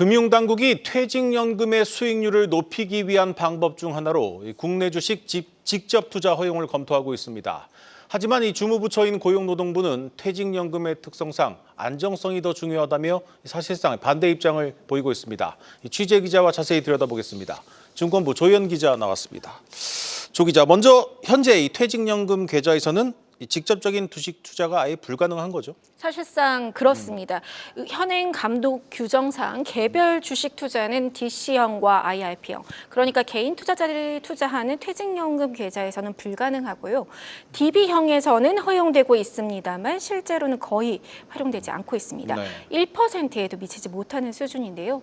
금융당국이 퇴직연금의 수익률을 높이기 위한 방법 중 하나로 국내 주식 직접 투자 허용을 검토하고 있습니다. 하지만 이 주무부처인 고용노동부는 퇴직연금의 특성상 안정성이 더 중요하다며 사실상 반대 입장을 보이고 있습니다. 취재 기자와 자세히 들여다보겠습니다. 증권부 조현 기자 나왔습니다. 조 기자, 먼저 현재 이 퇴직연금 계좌에서는 직접적인 주식 투자가 아예 불가능한 거죠? 사실상 그렇습니다. 현행 감독 규정상 개별 주식 투자는 DC형과 IRP형, 그러니까 개인 투자자들이 투자하는 퇴직연금 계좌에서는 불가능하고요. DB형에서는 허용되고 있습니다만 실제로는 거의 활용되지 않고 있습니다. 네. 1%에도 미치지 못하는 수준인데요.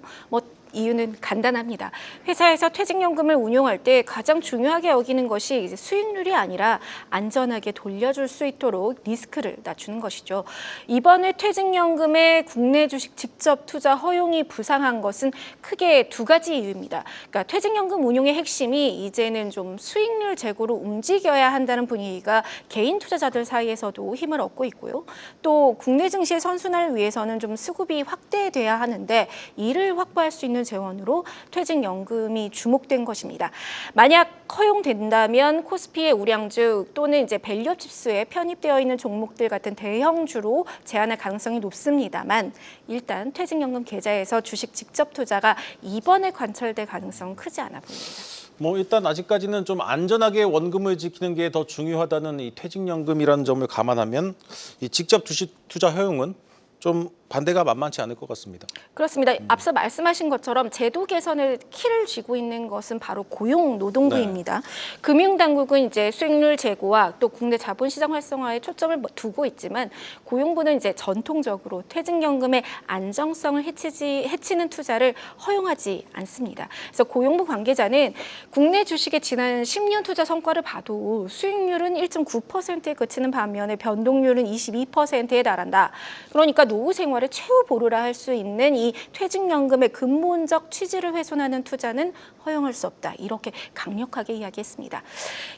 이유는 간단합니다. 회사에서 퇴직연금을 운용할 때 가장 중요하게 여기는 것이 이제 수익률이 아니라 안전하게 돌려줄 수 있도록 리스크를 낮추는 것이죠. 이번에 퇴직연금의 국내 주식 직접 투자 허용이 부상한 것은 크게 두 가지 이유입니다. 그러니까 퇴직연금 운용의 핵심이 이제는 좀 수익률 제고로 움직여야 한다는 분위기가 개인 투자자들 사이에서도 힘을 얻고 있고요. 또 국내 증시의 선순환을 위해서는 좀 수급이 확대돼야 하는데 이를 확보할 수 있는 재원으로 퇴직연금이 주목된 것입니다. 만약 허용된다면 코스피의 우량주 또는 이제 밸류업 지수에 편입되어 있는 종목들 같은 대형주로 제한할 가능성이 높습니다만 일단 퇴직연금 계좌에서 주식 직접 투자가 이번에 관철될 가능성은 크지 않아 보입니다. 일단 아직까지는 좀 안전하게 원금을 지키는 게 더 중요하다는 이 퇴직연금이라는 점을 감안하면 이 직접 주식 투자 허용은 좀 반대가 만만치 않을 것 같습니다. 그렇습니다. 앞서 말씀하신 것처럼 제도 개선을 키를 쥐고 있는 것은 바로 고용노동부입니다. 네. 금융당국은 이제 수익률 제고와 또 국내 자본시장 활성화에 초점을 두고 있지만 고용부는 이제 전통적으로 퇴직연금의 안정성을 해치는 투자를 허용하지 않습니다. 그래서 고용부 관계자는 국내 주식의 지난 10년 투자 성과를 봐도 수익률은 1.9%에 그치는 반면에 변동률은 22%에 달한다. 그러니까 노후 생활 최후 보루라 할 수 있는 이 퇴직연금의 근본적 취지를 훼손하는 투자는 허용할 수 없다. 이렇게 강력하게 이야기했습니다.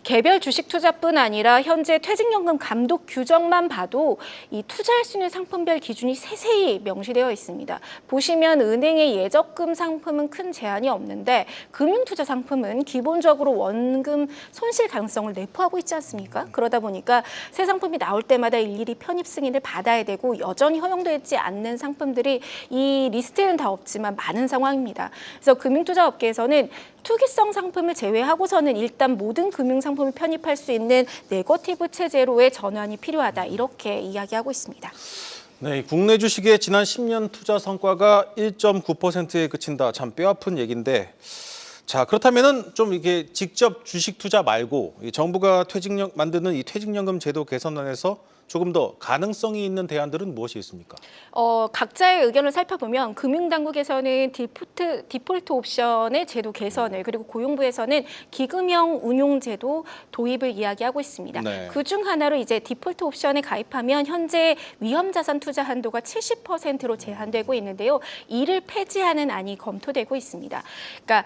개별 주식 투자뿐 아니라 현재 퇴직연금 감독 규정만 봐도 이 투자할 수 있는 상품별 기준이 세세히 명시되어 있습니다. 보시면 은행의 예적금 상품은 큰 제한이 없는데 금융투자 상품은 기본적으로 원금 손실 가능성을 내포하고 있지 않습니까? 그러다 보니까 새 상품이 나올 때마다 일일이 편입 승인을 받아야 되고 여전히 허용되지 않는 상품들이 이 리스트에는 다 없지만 많은 상황입니다. 그래서 금융투자업계에서는 투기성 상품을 제외하고서는 일단 모든 금융상품을 편입할 수 있는 네거티브 체제로의 전환이 필요하다. 이렇게 이야기하고 있습니다. 네, 국내 주식의 지난 10년 투자 성과가 1.9%에 그친다. 참 뼈아픈 얘기인데, 자, 그렇다면은 좀 이게 직접 주식 투자 말고 정부가 만드는 이 퇴직연금 제도 개선안에서 조금 더 가능성이 있는 대안들은 무엇이 있습니까? 각자의 의견을 살펴보면 금융당국에서는 디폴트 옵션의 제도 개선을, 그리고 고용부에서는 기금형 운용제도 도입을 이야기하고 있습니다. 네. 그중 하나로 이제 디폴트 옵션에 가입하면 현재 위험자산 투자 한도가 70%로 제한되고 있는데요. 이를 폐지하는 안이 검토되고 있습니다. 그러니까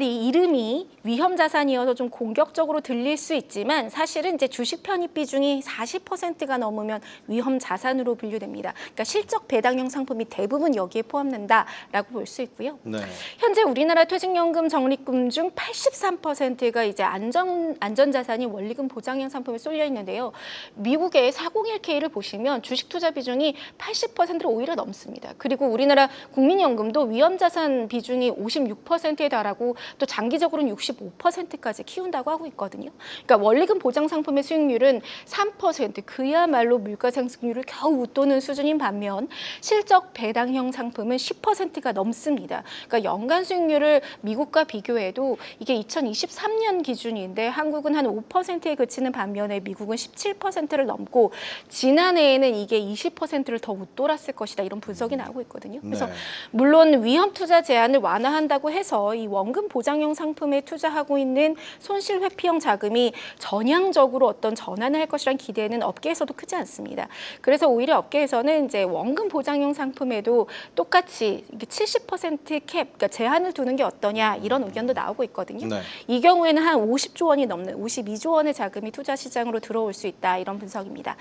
이름이 위험자산이어서 좀 공격적으로 들릴 수 있지만 사실은 이제 주식 편입 비중이 40%가 넘으면 위험자산으로 분류됩니다. 그러니까 실적 배당형 상품이 대부분 여기에 포함된다라고 볼 수 있고요. 네. 현재 우리나라 퇴직연금 적립금 중 83%가 이제 안전자산이 원리금 보장형 상품에 쏠려 있는데요. 미국의 401K를 보시면 주식 투자 비중이 80%를 오히려 넘습니다. 그리고 우리나라 국민연금도 위험자산 비중이 56%에 달하고 또 장기적으로는 65%까지 키운다고 하고 있거든요. 그러니까 원리금 보장 상품의 수익률은 3%, 그야말로 물가 상승률을 겨우 웃도는 수준인 반면 실적 배당형 상품은 10%가 넘습니다. 그러니까 연간 수익률을 미국과 비교해도 이게 2023년 기준인데 한국은 한 5%에 그치는 반면에 미국은 17%를 넘고 지난해에는 이게 20%를 더 웃돌았을 것이다. 이런 분석이 나오고 있거든요. 그래서 물론 위험 투자 제한을 완화한다고 해서 이 원금 보장형 상품에 투자하고 있는 손실 회피형 자금이 전향적으로 어떤 전환을 할 것이란 기대는 업계에서도 크지 않습니다. 그래서 오히려 업계에서는 이제 원금 보장형 상품에도 똑같이 70% 캡, 그러니까 제한을 두는 게 어떠냐 이런 의견도 나오고 있거든요. 네. 이 경우에는 한 50조 원이 넘는 52조 원의 자금이 투자 시장으로 들어올 수 있다 이런 분석입니다.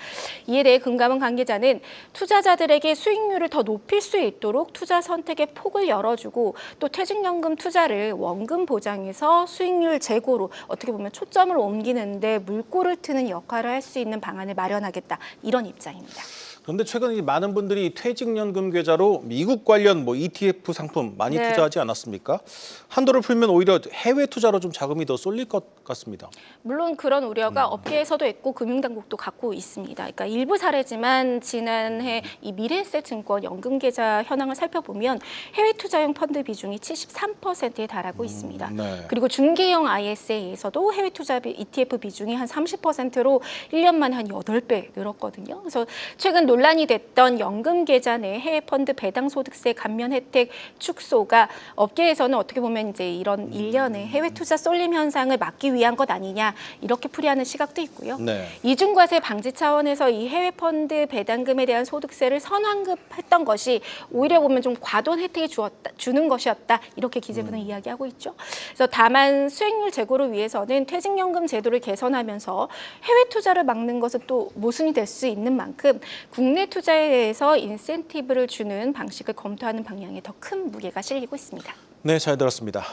이에 대해 금감원 관계자는 투자자들에게 수익률을 더 높일 수 있도록 투자 선택의 폭을 열어주고 또 퇴직연금 투자를 원금 보장에서 수익률 제고로 어떻게 보면 초점을 옮기는데 물꼬를 트는 역할을 할 수 있는 방안을 마련하겠다 이런 입장입니다. 그런데 최근 이 많은 분들이 퇴직연금 계좌로 미국 관련 ETF 상품 많이 네. 투자하지 않았습니까? 한도를 풀면 오히려 해외 투자로 좀 자금이 더 쏠릴 것 같습니다. 물론 그런 우려가 업계에서도 있고 금융당국도 갖고 있습니다. 그러니까 일부 사례지만 지난해 이 미래에셋증권 연금계좌 현황을 살펴보면 해외 투자용 펀드 비중이 73%에 달하고 있습니다. 네. 그리고 중개형 ISA에서도 해외 투자 ETF 비중이 한 30%로 1년 만에 한 8배 늘었거든요. 그래서 최근 논란이 됐던 연금계좌 내 해외 펀드 배당 소득세 감면 혜택 축소가 업계에서는 어떻게 보면 이제 이런 일련의 해외 투자 쏠림 현상을 막기 위한 것 아니냐 이렇게 풀이하는 시각도 있고요. 네. 이중과세 방지 차원에서 이 해외 펀드 배당금에 대한 소득세를 선환급했던 것이 오히려 보면 좀 과도한 혜택을 주는 것이었다 이렇게 기재부는 이야기하고 있죠. 그래서 다만 수익률 제고를 위해서는 퇴직연금 제도를 개선하면서 해외 투자를 막는 것은 또 모순이 될 수 있는 만큼 국내 투자에 대해서 인센티브를 주는 방식을 검토하는 방향에 더 큰 무게가 실리고 있습니다. 네, 잘 들었습니다.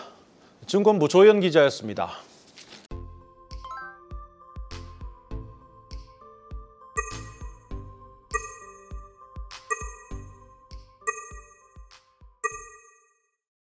증권부 조현 기자였습니다.